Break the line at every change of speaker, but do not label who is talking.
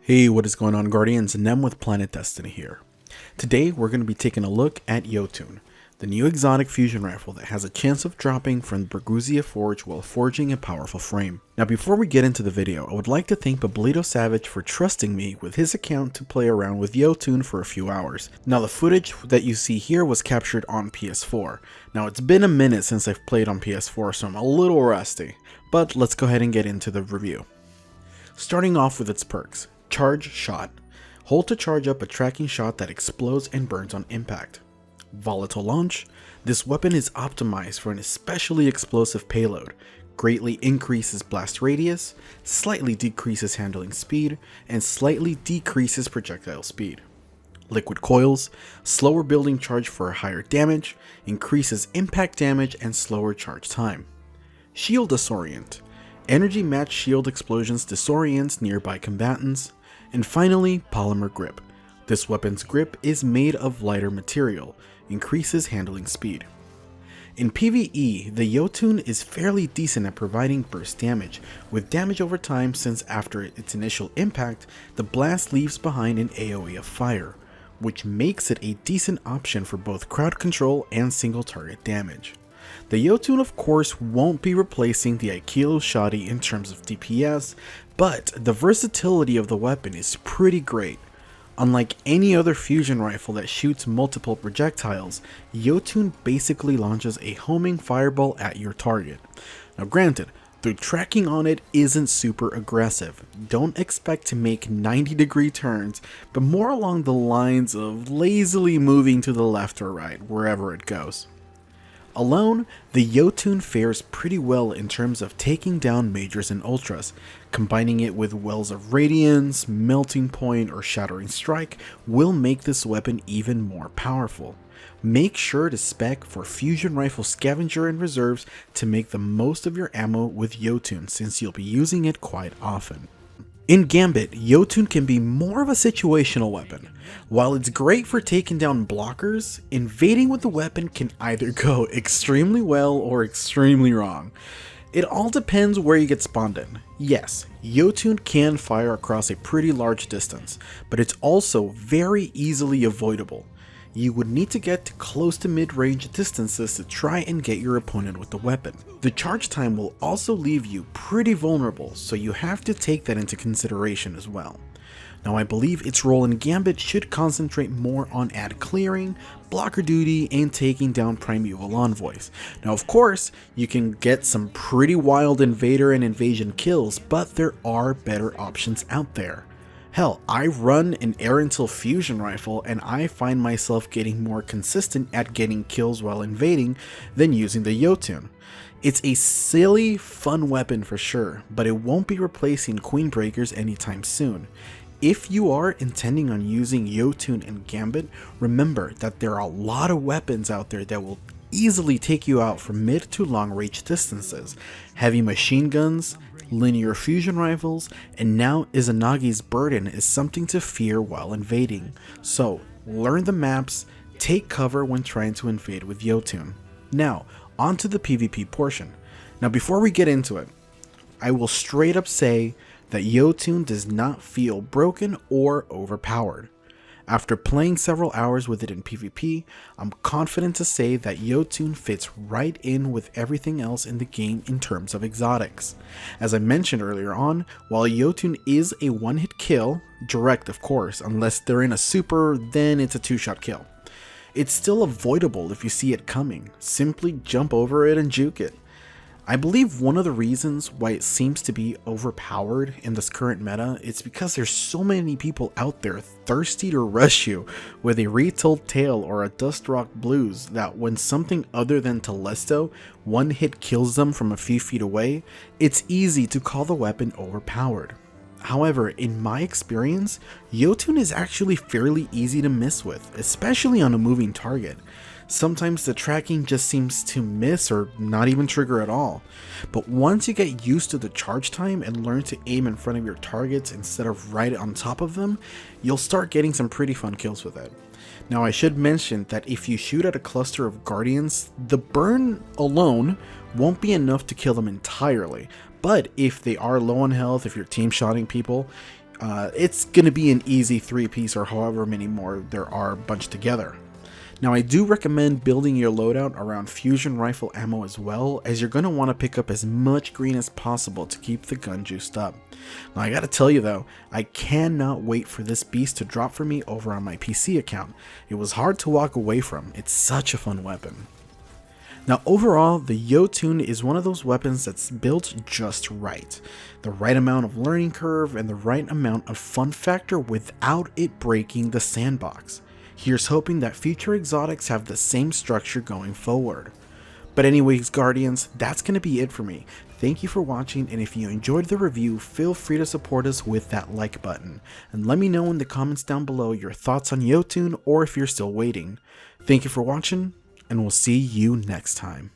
Hey, what is going on, Guardians? Nem with Planet Destiny here. Today we're going to be taking a look at Jötunn, the new exotic fusion rifle that has a chance of dropping from Bergusia Forge while forging a powerful frame. Now before we get into the video, I would like to thank Bablito Savage for trusting me with his account to play around with Jötunn for a few hours. Now the footage that you see here was captured on PS4. Now it's been a minute since I've played on PS4, so I'm a little rusty, but let's go ahead and get into the review. Starting off with its perks. Charge shot. Hold to charge up a tracking shot that explodes and burns on impact. Volatile launch. This weapon is optimized for an especially explosive payload, greatly increases blast radius, slightly decreases handling speed, and slightly decreases projectile speed. Liquid coils. Slower building charge for higher damage, increases impact damage and slower charge time. Shield disorient. Energy match shield explosions disorients nearby combatants. And finally, Polymer Grip. This weapon's grip is made of lighter material, increases handling speed. In PvE, the Jötunn is fairly decent at providing burst damage, with damage over time since after its initial impact, the blast leaves behind an AoE of fire, which makes it a decent option for both crowd control and single target damage. The Jötunn of course won't be replacing the Aikido Shotty in terms of DPS, but the versatility of the weapon is pretty great. Unlike any other fusion rifle that shoots multiple projectiles, Jötunn basically launches a homing fireball at your target. Now granted, the tracking on it isn't super aggressive. Don't expect to make 90-degree turns, but more along the lines of lazily moving to the left or right, wherever it goes. Alone, the Jötunn fares pretty well in terms of taking down majors and ultras. Combining it with Wells of Radiance, Melting Point, or Shattering Strike will make this weapon even more powerful. Make sure to spec for Fusion Rifle Scavenger and Reserves to make the most of your ammo with Jötunn, since you'll be using it quite often. In Gambit, Jötunn can be more of a situational weapon. While it's great for taking down blockers, invading with the weapon can either go extremely well or extremely wrong. It all depends where you get spawned in. Yes, Jötunn can fire across a pretty large distance, but it's also very easily avoidable. You would need to get to close to mid-range distances to try and get your opponent with the weapon. The charge time will also leave you pretty vulnerable, so you have to take that into consideration as well. Now I believe its role in Gambit should concentrate more on ad clearing, blocker duty, and taking down primeval envoys. Now of course, you can get some pretty wild invader and invasion kills, but there are better options out there. Hell, I run an Aerentil fusion rifle and I find myself getting more consistent at getting kills while invading than using the Jötunn. It's a silly, fun weapon for sure, but it won't be replacing Queen Breakers anytime soon. If you are intending on using Jötunn and Gambit, remember that there are a lot of weapons out there that will easily take you out from mid to long range distances. Heavy machine guns, linear fusion rifles, and now Izanagi's Burden is something to fear while invading. So learn the maps, take cover when trying to invade with Jötunn. Now onto the PvP portion. Now before we get into it, I will straight up say that Jötunn does not feel broken or overpowered. After playing several hours with it in PvP, I'm confident to say that Jötunn fits right in with everything else in the game in terms of exotics. As I mentioned earlier on, while Jötunn is a one-hit kill, direct of course, unless they're in a super, then it's a two-shot kill. It's still avoidable if you see it coming. Simply jump over it and juke it. I believe one of the reasons why it seems to be overpowered in this current meta is because there's so many people out there thirsty to rush you with a retold tale or a Dustrock Blues that when something other than Telesto one hit kills them from a few feet away, it's easy to call the weapon overpowered. However, in my experience, Jötunn is actually fairly easy to miss with, especially on a moving target. Sometimes the tracking just seems to miss or not even trigger at all. But once you get used to the charge time and learn to aim in front of your targets instead of right on top of them, you'll start getting some pretty fun kills with it. Now I should mention that if you shoot at a cluster of guardians, the burn alone won't be enough to kill them entirely, but if they are low on health, if you're team shotting people, it's going to be an easy 3-piece or however many more there are bunched together. Now I do recommend building your loadout around fusion rifle ammo as well, as you're going to want to pick up as much green as possible to keep the gun juiced up. Now I gotta tell you though, I cannot wait for this beast to drop for me over on my PC account. It was hard to walk away from, it's such a fun weapon. Now overall, the Jötunn is one of those weapons that's built just right. The right amount of learning curve and the right amount of fun factor without it breaking the sandbox. Here's hoping that future exotics have the same structure going forward. But anyways, Guardians, that's going to be it for me. Thank you for watching, and if you enjoyed the review, feel free to support us with that like button. And let me know in the comments down below your thoughts on Jötunn, or if you're still waiting. Thank you for watching, and we'll see you next time.